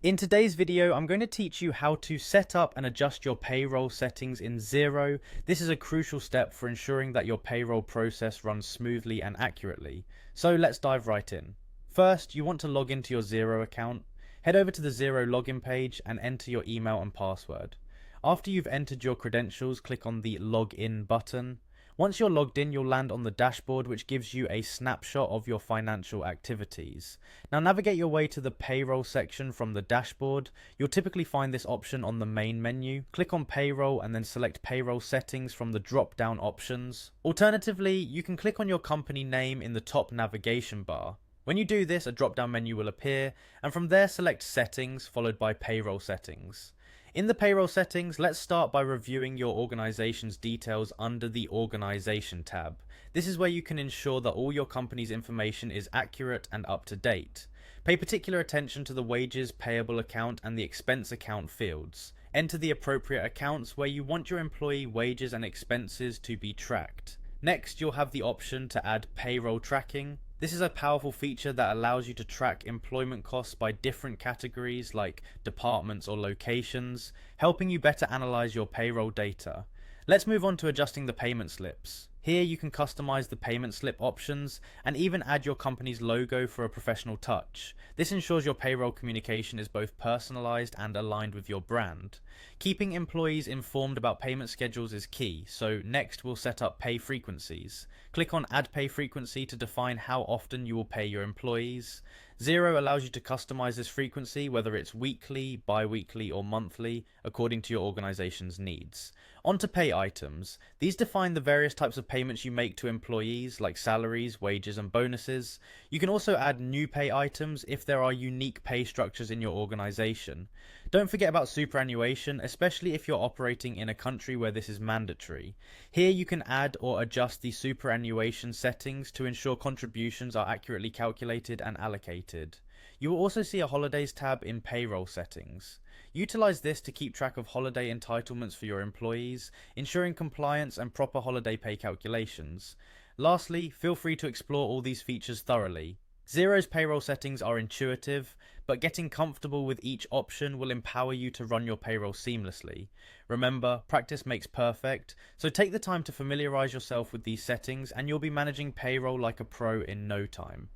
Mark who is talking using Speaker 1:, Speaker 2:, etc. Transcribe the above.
Speaker 1: In today's video, I'm going to teach you how to set up and adjust your payroll settings in Xero. This is a crucial step for ensuring that your payroll process runs smoothly and accurately. So let's dive right in. First, you want to log into your Xero account. Head over to the Xero login page and enter your email and password. After you've entered your credentials, click on the Login button. Once you're logged in, you'll land on the dashboard, which gives you a snapshot of your financial activities. Now navigate your way to the payroll section from the dashboard. You'll typically find this option on the main menu. Click on payroll and then select payroll settings from the drop down options. Alternatively, you can click on your company name in the top navigation bar. When you do this, a drop down menu will appear, and from there select settings followed by payroll settings. In the payroll settings, let's start by reviewing your organization's details under the Organization tab. This is where you can ensure that all your company's information is accurate and up to date. Pay particular attention to the wages payable account and the expense account fields. Enter the appropriate accounts where you want your employee wages and expenses to be tracked. Next, you'll have the option to add payroll tracking. This is a powerful feature that allows you to track employment costs by different categories like departments or locations, helping you better analyze your payroll data. Let's move on to adjusting the payment slips. Here you can customize the payment slip options and even add your company's logo for a professional touch. This ensures your payroll communication is both personalized and aligned with your brand. Keeping employees informed about payment schedules is key, so next we'll set up pay frequencies. Click on Add Pay Frequency to define how often you will pay your employees. Xero allows you to customize this frequency, whether it's weekly, bi-weekly, or monthly, according to your organization's needs. On to pay items. These define the various types of payments you make to employees, like salaries, wages, and bonuses. You can also add new pay items if there are unique pay structures in your organization. Don't forget about superannuation, especially if you're operating in a country where this is mandatory. Here you can add or adjust the superannuation settings to ensure contributions are accurately calculated and allocated. You will also see a holidays tab in payroll settings. Utilize this to keep track of holiday entitlements for your employees, ensuring compliance and proper holiday pay calculations. Lastly, feel free to explore all these features thoroughly. Xero's payroll settings are intuitive, but getting comfortable with each option will empower you to run your payroll seamlessly. Remember, practice makes perfect, so take the time to familiarize yourself with these settings and you'll be managing payroll like a pro in no time.